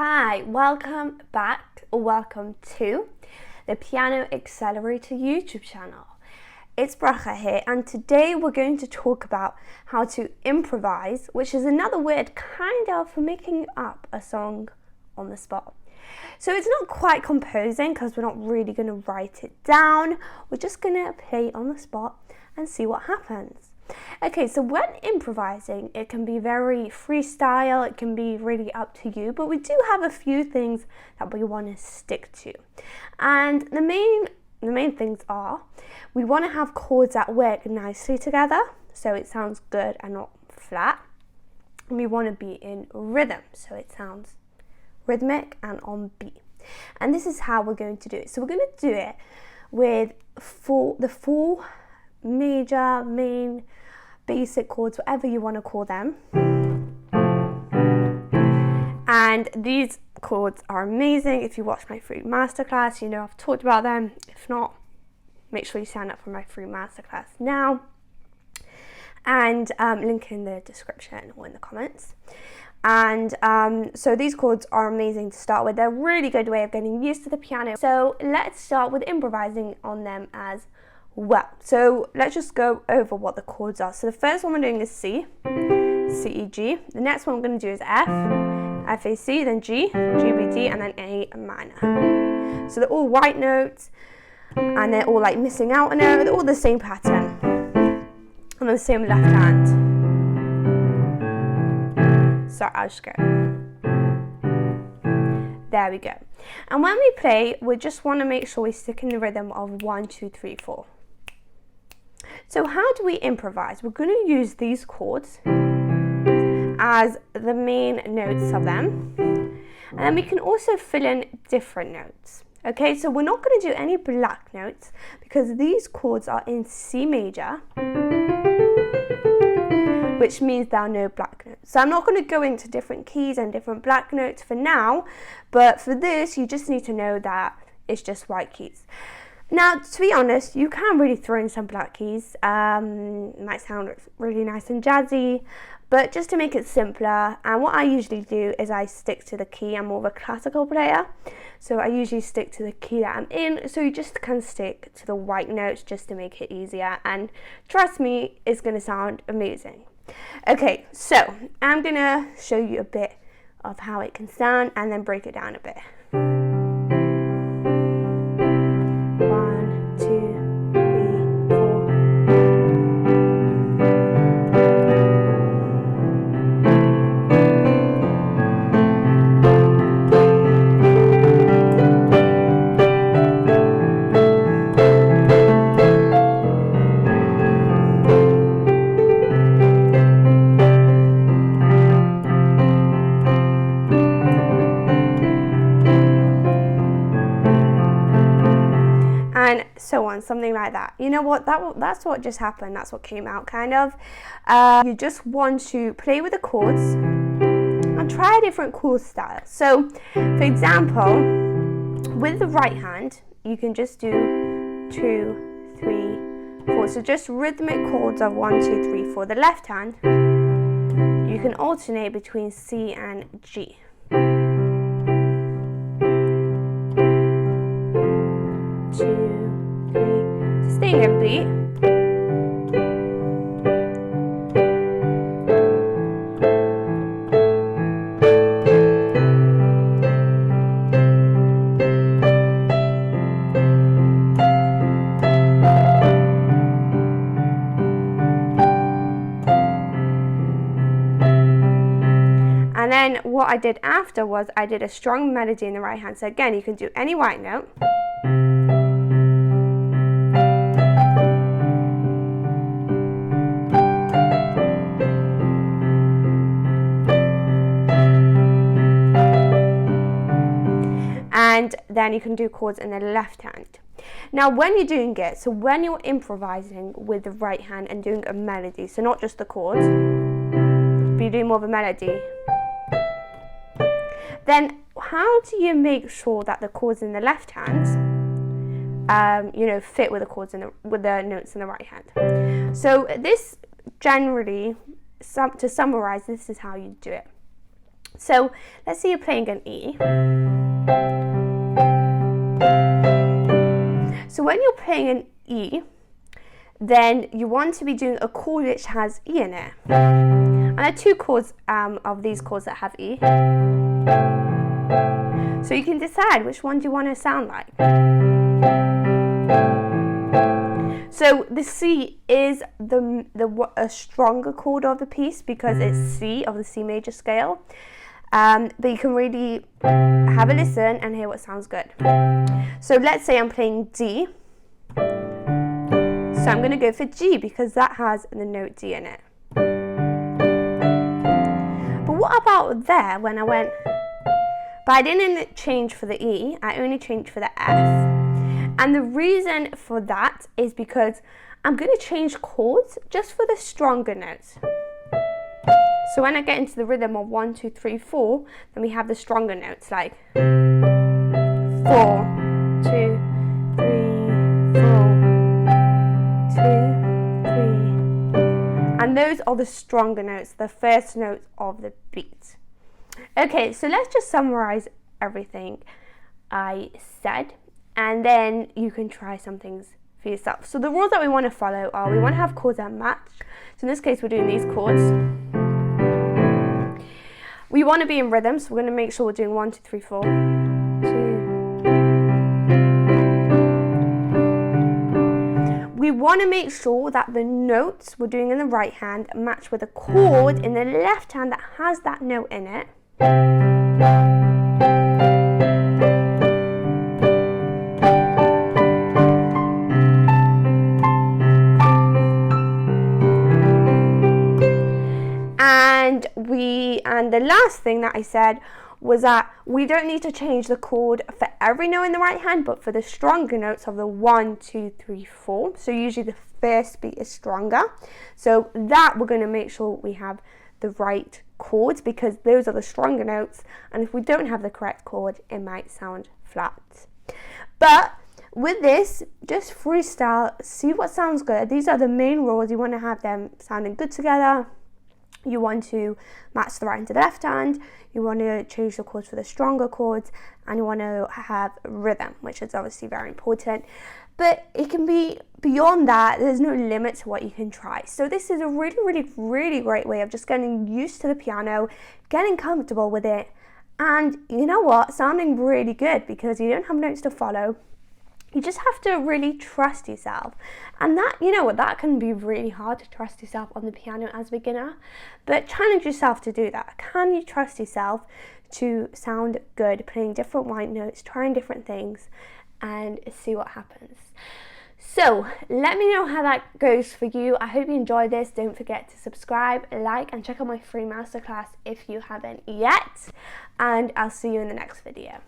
Hi, welcome back or welcome to the Piano Accelerator YouTube channel. It's Bracha here, and today we're going to talk about how to improvise, which is another word kind of for making up a song on the spot. So it's not quite composing because we're not really going to write it down. We're just going to play it on the spot and see what happens. Okay, so when improvising, it can be very freestyle, it can be really up to you, but we do have a few things that we want to stick to. And the main things are, we want to have chords that work nicely together, so it sounds good and not flat. And we want to be in rhythm, so it sounds rhythmic and on beat. And this is how we're going to do it. So we're going to do it with the four major, main, basic chords, whatever you want to call them. And these chords are amazing. If you watch my free masterclass, you know I've talked about them. If not, make sure you sign up for my free masterclass now. And link in the description or in the comments. And so these chords are amazing to start with. They're a really good way of getting used to the piano. So let's start with improvising on them as well. So let's just go over what the chords are. So the first one we're doing is C, C, E, G. The next one we're going to do is F, F, A, C, then G, G, B, D, and then A minor. So they're all white notes, and they're all like missing out a note. They're all the same pattern. And the same left hand. So I'll just go. There we go. And when we play, we just want to make sure we stick in the rhythm of 1, 2, 3, 4. So how do we improvise? We're going to use these chords as the main notes of them. And then we can also fill in different notes. Okay, so we're not going to do any black notes because these chords are in C major, which means there are no black notes. So I'm not going to go into different keys and different black notes for now, but for this, you just need to know that it's just white keys. Now, to be honest, you can really throw in some black keys. It might sound really nice and jazzy, but just to make it simpler, and what I usually do is I stick to the key. I'm more of a classical player, so I usually stick to the key that I'm in, so you just can stick to the white notes just to make it easier, and trust me, it's going to sound amazing. Okay, so I'm going to show you a bit of how it can sound and then break it down a bit. 1, 2, 3, 4. And so on, something like that. You know what? That's what just happened. That's what came out, kind of. You just want to play with the chords and try a different chord style. So, for example, with the right hand, you can just do 2, 3, 4. So just rhythmic chords of 1, 2, 3, 4. The left hand, you can alternate between C and G. 2, 3, staying in beat. And then what I did after was I did a strong melody in the right hand. So again, you can do any white note. And then you can do chords in the left hand. Now when you're doing it, so when you're improvising with the right hand and doing a melody, so not just the chords, but you're doing more of a melody, then how do you make sure that the chords in the left hand fit with the chords with the notes in the right hand? So this generally, to summarize, this is how you do it. So let's say you're playing an E. So when you're playing an E, then you want to be doing a chord which has E in it. And there are two chords of these chords that have E. So you can decide which one do you want to sound like. So the C is a stronger chord of the piece because it's C of the C major scale. But you can really have a listen and hear what sounds good. So let's say I'm playing D. So I'm going to go for G because that has the note D in it. But what about there when I went, but I didn't change for the E, I only changed for the F. And the reason for that is because I'm going to change chords just for the stronger notes. So when I get into the rhythm of 1, 2, 3, 4, then we have the stronger notes like 4, 2, 3, 4, 2, 3. And those are the stronger notes, the first notes of the beat. Okay, so let's just summarize everything I said, and then you can try some things for yourself. So the rules that we want to follow are we want to have chords that match. So in this case, we're doing these chords. We want to be in rhythm, so we're going to make sure we're doing 1, 2, 3, 4. 2. We want to make sure that the notes we're doing in the right hand match with a chord in the left hand that has that note in it. And the last thing that I said was that we don't need to change the chord for every note in the right hand, but for the stronger notes of the 1, 2, 3, 4. So usually the first beat is stronger. So that we're going to make sure we have the right chords because those are the stronger notes. And if we don't have the correct chord, it might sound flat. But with this, just freestyle, see what sounds good. These are the main rules. You want to have them sounding good together. You want to match the right hand to the left hand, you want to change the chords for the stronger chords, and you want to have rhythm, which is obviously very important. But it can be beyond that, there's no limit to what you can try. So this is a really, really, really great way of just getting used to the piano, getting comfortable with it, and you know what, sounding really good because you don't have notes to follow. You just have to really trust yourself. And that, you know what, that can be really hard to trust yourself on the piano as a beginner. But challenge yourself to do that. Can you trust yourself to sound good, playing different white notes, trying different things, and see what happens? So let me know how that goes for you. I hope you enjoyed this. Don't forget to subscribe, like, and check out my free masterclass if you haven't yet. And I'll see you in the next video.